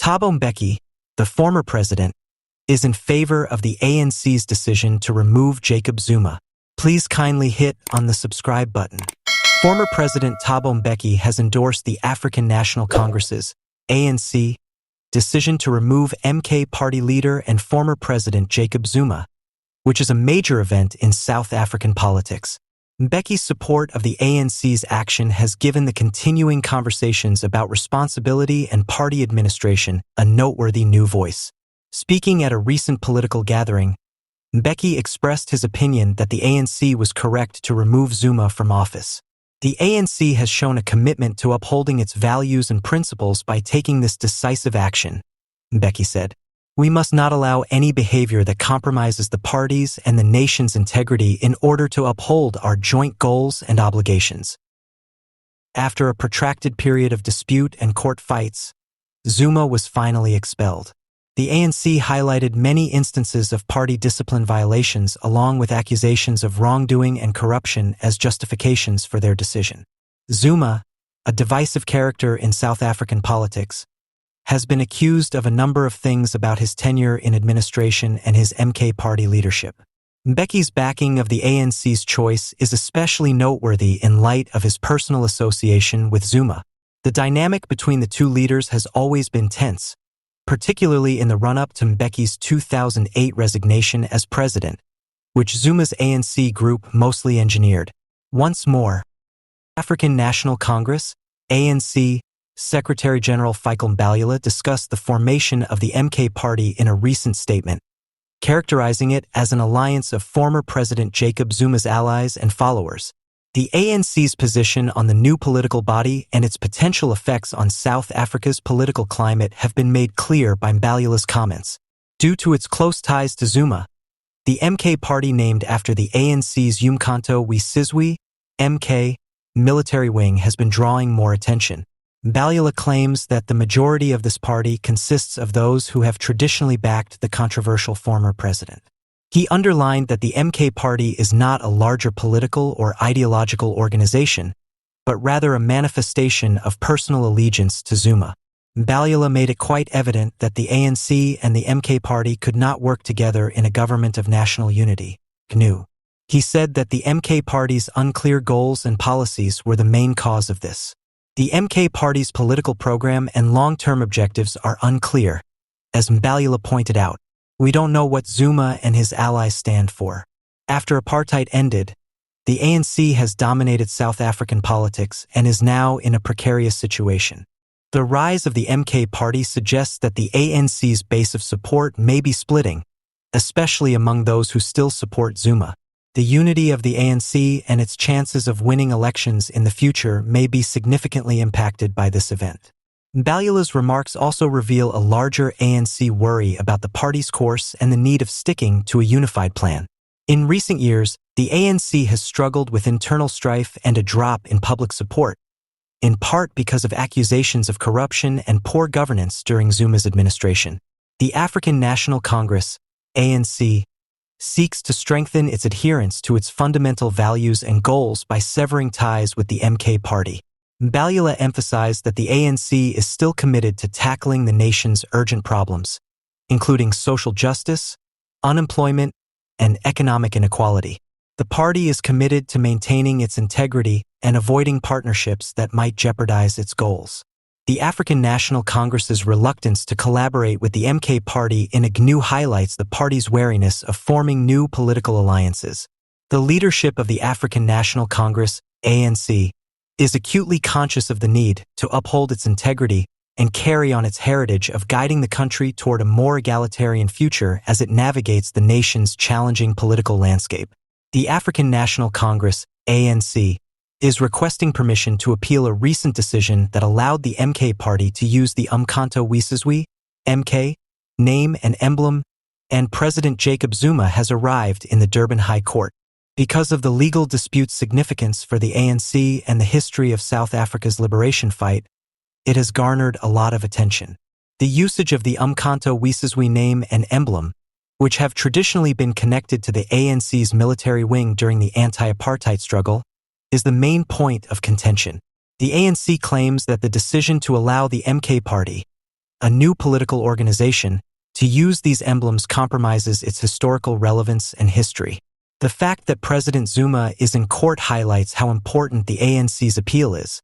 Thabo Mbeki, the former president, is in favor of the ANC's decision to remove Jacob Zuma. Please kindly hit on the subscribe button. Former President Thabo Mbeki has endorsed the African National Congress's ANC decision to remove MK party leader and former President Jacob Zuma, which is a major event in South African politics. Mbeki's support of the ANC's action has given the continuing conversations about responsibility and party administration a noteworthy new voice. Speaking at a recent political gathering, Mbeki expressed his opinion that the ANC was correct to remove Zuma from office. The ANC has shown a commitment to upholding its values and principles by taking this decisive action, Mbeki said. We must not allow any behavior that compromises the party's and the nation's integrity in order to uphold our joint goals and obligations. After a protracted period of dispute and court fights, Zuma was finally expelled. The ANC highlighted many instances of party discipline violations along with accusations of wrongdoing and corruption as justifications for their decision. Zuma, a divisive character in South African politics, has been accused of a number of things about his tenure in administration and his MK party leadership. Mbeki's backing of the ANC's choice is especially noteworthy in light of his personal association with Zuma. The dynamic between the two leaders has always been tense, particularly in the run-up to Mbeki's 2008 resignation as president, which Zuma's ANC group mostly engineered. Once more, African National Congress, ANC, Secretary-General Fikile Mbalula discussed the formation of the MK party in a recent statement, characterizing it as an alliance of former President Jacob Zuma's allies and followers. The ANC's position on the new political body and its potential effects on South Africa's political climate have been made clear by Mbalula's comments. Due to its close ties to Zuma, the MK party named after the ANC's Umkhonto we Sizwe, MK, military wing has been drawing more attention. Mbalula claims that the majority of this party consists of those who have traditionally backed the controversial former president. He underlined that the MK party is not a larger political or ideological organization, but rather a manifestation of personal allegiance to Zuma. Mbalula made it quite evident that the ANC and the MK party could not work together in a government of national unity, GNU. He said that the MK party's unclear goals and policies were the main cause of this. The MK party's political program and long-term objectives are unclear. As Mbalula pointed out, we don't know what Zuma and his allies stand for. After apartheid ended, the ANC has dominated South African politics and is now in a precarious situation. The rise of the MK party suggests that the ANC's base of support may be splitting, especially among those who still support Zuma. The unity of the ANC and its chances of winning elections in the future may be significantly impacted by this event. Mbalula's remarks also reveal a larger ANC worry about the party's course and the need of sticking to a unified plan. In recent years, the ANC has struggled with internal strife and a drop in public support, in part because of accusations of corruption and poor governance during Zuma's administration. The African National Congress, ANC, seeks to strengthen its adherence to its fundamental values and goals by severing ties with the MK party. Mbalula emphasized that the ANC is still committed to tackling the nation's urgent problems, including social justice, unemployment, and economic inequality. The party is committed to maintaining its integrity and avoiding partnerships that might jeopardize its goals. The African National Congress's reluctance to collaborate with the MK party in a GNU highlights the party's wariness of forming new political alliances. The leadership of the African National Congress, ANC, is acutely conscious of the need to uphold its integrity and carry on its heritage of guiding the country toward a more egalitarian future as it navigates the nation's challenging political landscape. The African National Congress, ANC, is requesting permission to appeal a recent decision that allowed the MK party to use the Umkhonto we Sizwe, MK, name and emblem, and President Jacob Zuma has arrived in the Durban High Court. Because of the legal dispute's significance for the ANC and the history of South Africa's liberation fight, it has garnered a lot of attention. The usage of the Umkhonto we Sizwe name and emblem, which have traditionally been connected to the ANC's military wing during the anti-apartheid struggle, is the main point of contention. The ANC claims that the decision to allow the MK party a new political organization, to use these emblems compromises its historical relevance and history. The fact that President Zuma is in court highlights how important the ANC's appeal is.